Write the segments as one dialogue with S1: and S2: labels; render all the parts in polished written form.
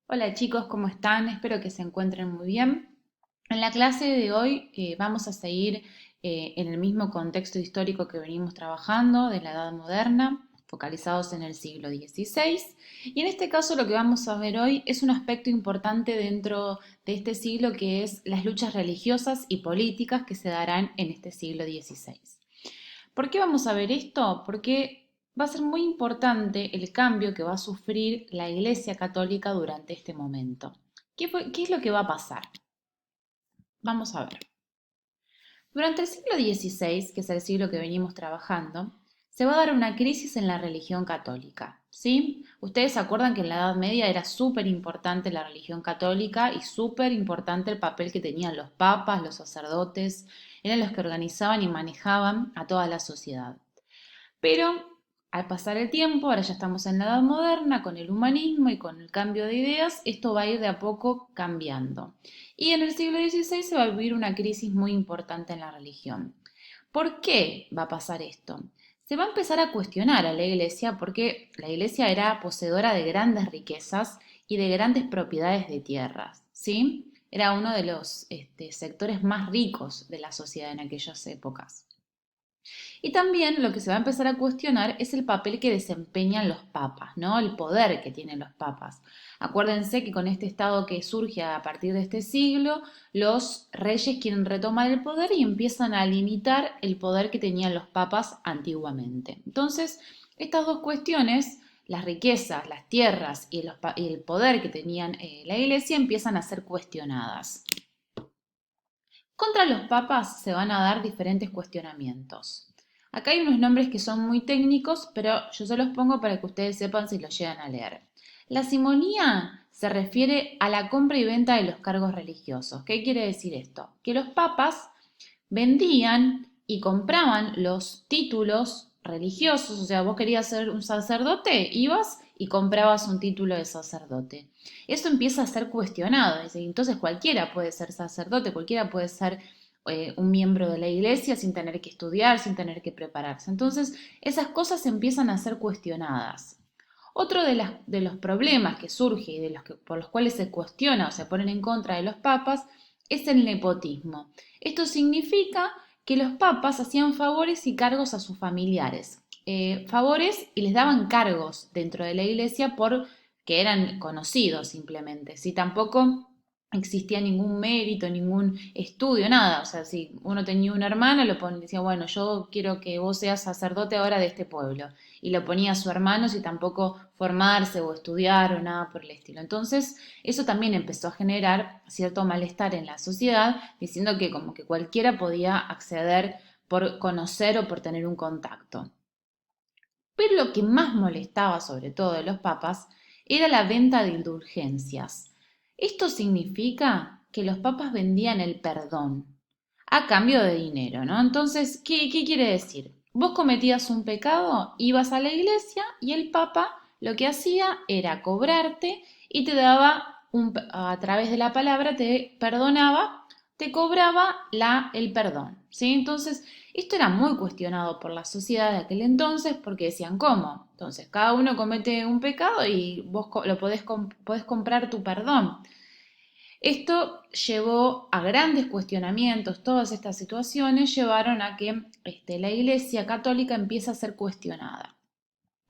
S1: Hola chicos, ¿cómo están? Espero que se encuentren muy bien. En la clase de hoy vamos a seguir en el mismo contexto histórico que venimos trabajando de la Edad Moderna, focalizados en el siglo XVI. Y en este caso lo que vamos a ver hoy es un aspecto importante dentro de este siglo que es las luchas religiosas y políticas que se darán en este siglo XVI. ¿Por qué vamos a ver esto? Porque va a ser muy importante el cambio que va a sufrir la Iglesia Católica durante este momento. ¿Qué es lo que va a pasar? Vamos a ver. Durante el siglo XVI, que es el siglo que venimos trabajando, se va a dar una crisis en la religión católica, ¿sí? Ustedes se acuerdan que en la Edad Media era súper importante la religión católica y súper importante el papel que tenían los papas, los sacerdotes, eran los que organizaban y manejaban a toda la sociedad. Pero al pasar el tiempo, ahora ya estamos en la edad moderna, con el humanismo y con el cambio de ideas, esto va a ir de a poco cambiando. Y en el siglo XVI se va a vivir una crisis muy importante en la religión. ¿Por qué va a pasar esto? Se va a empezar a cuestionar a la iglesia porque la iglesia era poseedora de grandes riquezas y de grandes propiedades de tierras, ¿sí? Era uno de los sectores más ricos de la sociedad en aquellas épocas. Y también lo que se va a empezar a cuestionar es el papel que desempeñan los papas, ¿no? El poder que tienen los papas. Acuérdense que con este estado que surge a partir de este siglo, los reyes quieren retomar el poder y empiezan a limitar el poder que tenían los papas antiguamente. Entonces, estas dos cuestiones, las riquezas, las tierras y el poder que tenían la iglesia, empiezan a ser cuestionadas. Contra los papas se van a dar diferentes cuestionamientos. Acá hay unos nombres que son muy técnicos, pero yo se los pongo para que ustedes sepan si los llegan a leer. La simonía se refiere a la compra y venta de los cargos religiosos. ¿Qué quiere decir esto? Que los papas vendían y compraban los títulos religiosos, o sea, vos querías ser un sacerdote, ibas y comprabas un título de sacerdote. Eso empieza a ser cuestionado, entonces cualquiera puede ser sacerdote, cualquiera puede ser un miembro de la iglesia sin tener que estudiar, sin tener que prepararse. Entonces, esas cosas empiezan a ser cuestionadas. Otro de los problemas que surge y por los cuales se cuestiona o se ponen en contra de los papas es el nepotismo. Esto significa que los papas hacían favores y cargos a sus familiares. Favores y les daban cargos dentro de la iglesia por que eran conocidos simplemente. Si tampoco existía ningún mérito, ningún estudio, nada. O sea, si uno tenía una hermana, decía, bueno, yo quiero que vos seas sacerdote ahora de este pueblo. Y lo ponía a su hermano sin tampoco formarse o estudiar o nada por el estilo. Entonces, eso también empezó a generar cierto malestar en la sociedad, diciendo que como que cualquiera podía acceder por conocer o por tener un contacto. Pero lo que más molestaba sobre todo de los papas era la venta de indulgencias. Esto significa que los papas vendían el perdón a cambio de dinero, ¿no? Entonces, ¿qué quiere decir? Vos cometías un pecado, ibas a la iglesia y el papa lo que hacía era cobrarte y te daba, a través de la palabra, te perdonaba, te cobraba el perdón, ¿sí? Entonces, esto era muy cuestionado por la sociedad de aquel entonces porque decían, ¿cómo? Entonces, cada uno comete un pecado y vos lo podés comprar tu perdón. Esto llevó a grandes cuestionamientos, todas estas situaciones llevaron a que la Iglesia Católica empiece a ser cuestionada.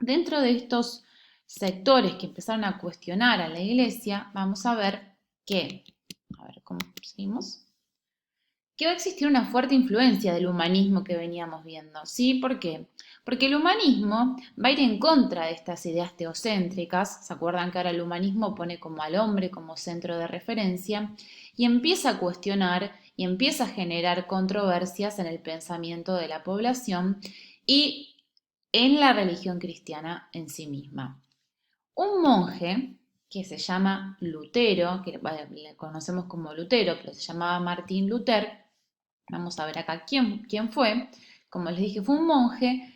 S1: Dentro de estos sectores que empezaron a cuestionar a la Iglesia, vamos a ver que, a ver cómo seguimos, que va a existir una fuerte influencia del humanismo que veníamos viendo, ¿sí? ¿Por qué? Porque el humanismo va a ir en contra de estas ideas teocéntricas, ¿se acuerdan que ahora el humanismo pone como al hombre como centro de referencia? Y empieza a cuestionar y empieza a generar controversias en el pensamiento de la población y en la religión cristiana en sí misma. Un monje que se llama Lutero, que le conocemos como Lutero, pero se llamaba Martín Lutero. Vamos a ver acá quién fue. Como les dije, fue un monje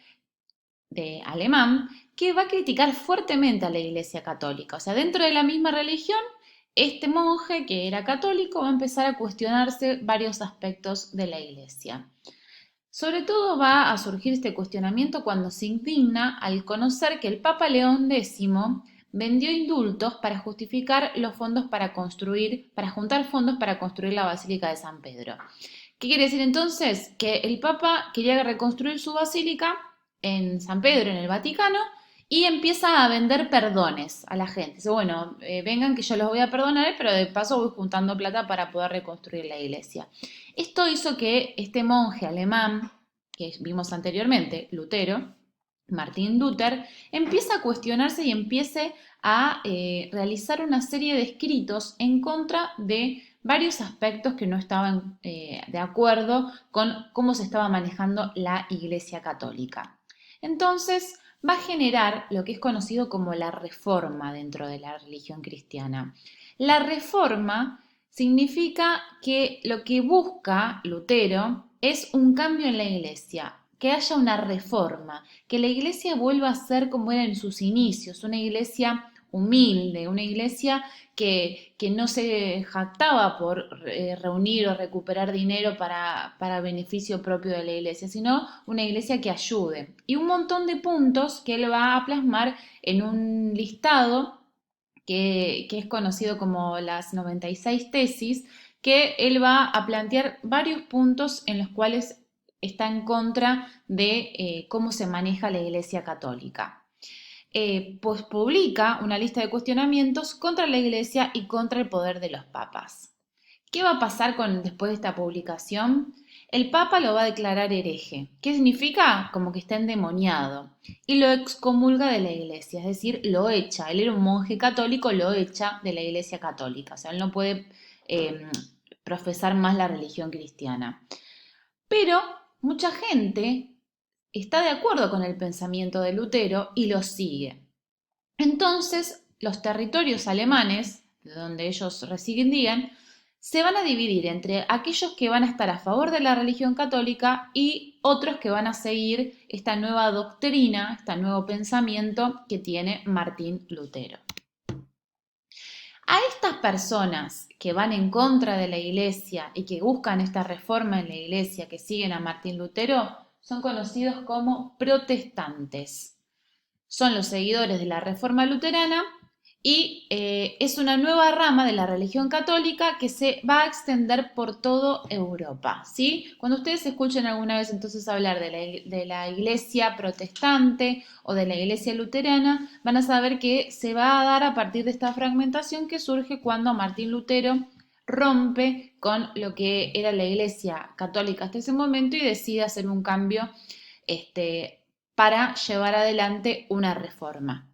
S1: de alemán que va a criticar fuertemente a la Iglesia Católica. O sea, dentro de la misma religión, este monje que era católico va a empezar a cuestionarse varios aspectos de la Iglesia. Sobre todo va a surgir este cuestionamiento cuando se indigna al conocer que el Papa León X vendió indultos para justificar los fondos para juntar fondos para construir la Basílica de San Pedro. ¿Qué quiere decir entonces? Que el Papa quería reconstruir su basílica en San Pedro, en el Vaticano, y empieza a vender perdones a la gente. Dice, bueno, vengan que yo los voy a perdonar, pero de paso voy juntando plata para poder reconstruir la iglesia. Esto hizo que este monje alemán, que vimos anteriormente, Lutero, Martín Luther, empiece a cuestionarse y empiece a realizar una serie de escritos en contra de varios aspectos que no estaban de acuerdo con cómo se estaba manejando la Iglesia Católica. Entonces, va a generar lo que es conocido como la reforma dentro de la religión cristiana. La reforma significa que lo que busca Lutero es un cambio en la iglesia, que haya una reforma, que la iglesia vuelva a ser como era en sus inicios, una iglesia humilde, una iglesia que no se jactaba por reunir o recuperar dinero para beneficio propio de la iglesia, sino una iglesia que ayude. Y un montón de puntos que él va a plasmar en un listado que es conocido como las 96 tesis, que él va a plantear varios puntos en los cuales está en contra de cómo se maneja la Iglesia Católica. Pues publica una lista de cuestionamientos contra la Iglesia y contra el poder de los papas. ¿Qué va a pasar después de esta publicación? El Papa lo va a declarar hereje. ¿Qué significa? Como que está endemoniado. Y lo excomulga de la iglesia, es decir, lo echa. Él era un monje católico, lo echa de la iglesia católica. O sea, él no puede profesar más la religión cristiana. Pero mucha gente está de acuerdo con el pensamiento de Lutero y lo sigue. Entonces, los territorios alemanes, de donde ellos residían, se van a dividir entre aquellos que van a estar a favor de la religión católica y otros que van a seguir esta nueva doctrina, este nuevo pensamiento que tiene Martín Lutero. A estas personas que van en contra de la iglesia y que buscan esta reforma en la iglesia, que siguen a Martín Lutero, son conocidos como protestantes. Son los seguidores de la Reforma Luterana y es una nueva rama de la religión católica que se va a extender por toda Europa, ¿sí? Cuando ustedes escuchen alguna vez entonces hablar de la iglesia protestante o de la iglesia luterana, van a saber que se va a dar a partir de esta fragmentación que surge cuando Martín Lutero rompe con lo que era la iglesia católica hasta ese momento y decide hacer un cambio para llevar adelante una reforma.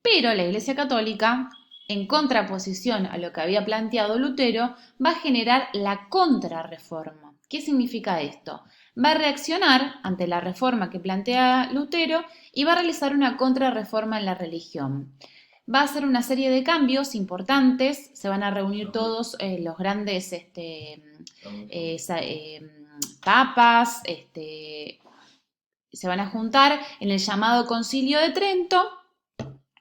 S1: Pero la Iglesia Católica, en contraposición a lo que había planteado Lutero, va a generar la contrarreforma. ¿Qué significa esto? Va a reaccionar ante la reforma que plantea Lutero y va a realizar una contrarreforma en la religión. Va a hacer una serie de cambios importantes, se van a reunir todos los grandes papas, se van a juntar en el llamado Concilio de Trento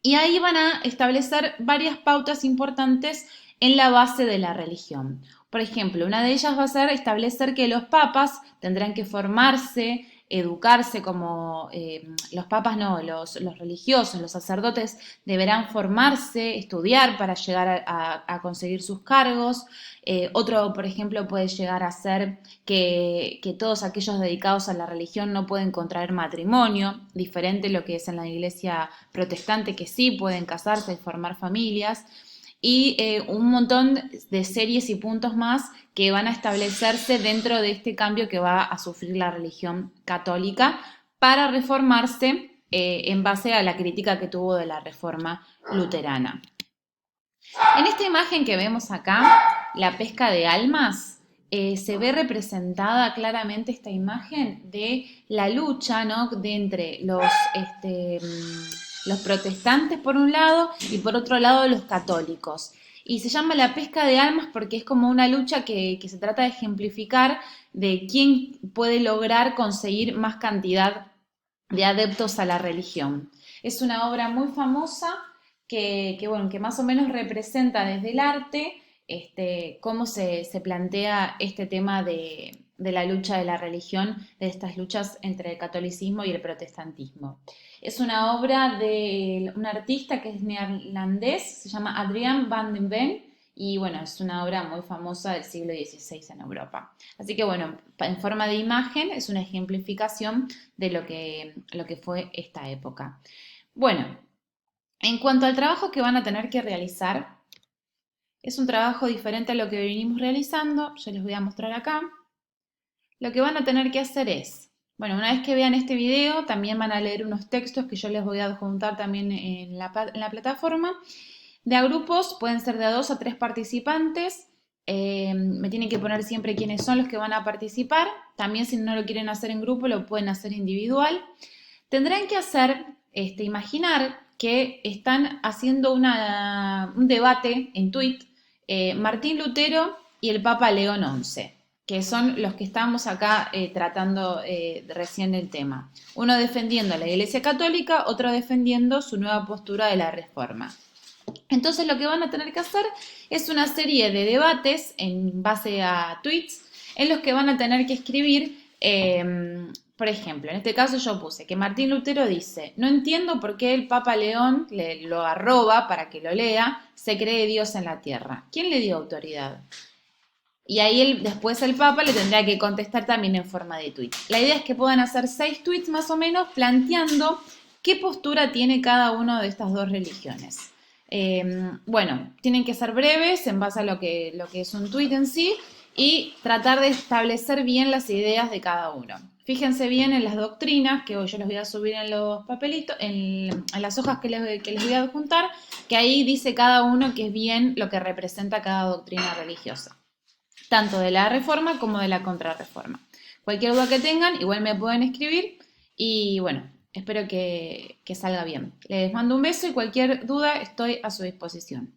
S1: y ahí van a establecer varias pautas importantes en la base de la religión. Por ejemplo, una de ellas va a ser establecer que los papas tendrán que formarse, educarse como los papas no, los religiosos, los sacerdotes deberán formarse, estudiar para llegar a conseguir sus cargos. Otro, por ejemplo, puede llegar a ser que todos aquellos dedicados a la religión no pueden contraer matrimonio, diferente a lo que es en la iglesia protestante, que sí pueden casarse y formar familias, y un montón de series y puntos más que van a establecerse dentro de este cambio que va a sufrir la religión católica para reformarse en base a la crítica que tuvo de la reforma luterana. En esta imagen que vemos acá, la pesca de almas, se ve representada claramente esta imagen de la lucha, ¿no?, de entre los protestantes por un lado y por otro lado los católicos. Y se llama la pesca de almas porque es como una lucha que se trata de ejemplificar de quién puede lograr conseguir más cantidad de adeptos a la religión. Es una obra muy famosa que más o menos representa desde el arte cómo se plantea este tema de la lucha de la religión, de estas luchas entre el catolicismo y el protestantismo. Es una obra de un artista que es neerlandés, se llama Adriaan van den Ven, y bueno, es una obra muy famosa del siglo XVI en Europa. Así que bueno, en forma de imagen es una ejemplificación de lo que fue esta época. Bueno, en cuanto al trabajo que van a tener que realizar, es un trabajo diferente a lo que venimos realizando, yo les voy a mostrar acá. Lo que van a tener que hacer es, bueno, una vez que vean este video, también van a leer unos textos que yo les voy a adjuntar también en la plataforma. De a grupos, pueden ser de a 2 a 3 participantes. Me tienen que poner siempre quiénes son los que van a participar. También si no lo quieren hacer en grupo, lo pueden hacer individual. Tendrán que hacer, imaginar que están haciendo un debate en Twitter, Martín Lutero y el Papa León XI, que son los que estamos acá tratando recién el tema. Uno defendiendo a la Iglesia Católica, otro defendiendo su nueva postura de la Reforma. Entonces lo que van a tener que hacer es una serie de debates en base a tweets en los que van a tener que escribir, por ejemplo, en este caso yo puse que Martín Lutero dice, no entiendo por qué el Papa León lo arroba para que lo lea, se cree Dios en la tierra. ¿Quién le dio autoridad? Y ahí después el Papa le tendrá que contestar también en forma de tweet. La idea es que puedan hacer 6 tweets más o menos planteando qué postura tiene cada una de estas dos religiones. Bueno, tienen que ser breves en base a lo que es un tweet en sí y tratar de establecer bien las ideas de cada uno. Fíjense bien en las doctrinas, que hoy yo les voy a subir en los papelitos, en las hojas que les voy a adjuntar, que ahí dice cada uno que es bien lo que representa cada doctrina religiosa, tanto de la reforma como de la contrarreforma. Cualquier duda que tengan, igual me pueden escribir y bueno, espero que salga bien. Les mando un beso y cualquier duda estoy a su disposición.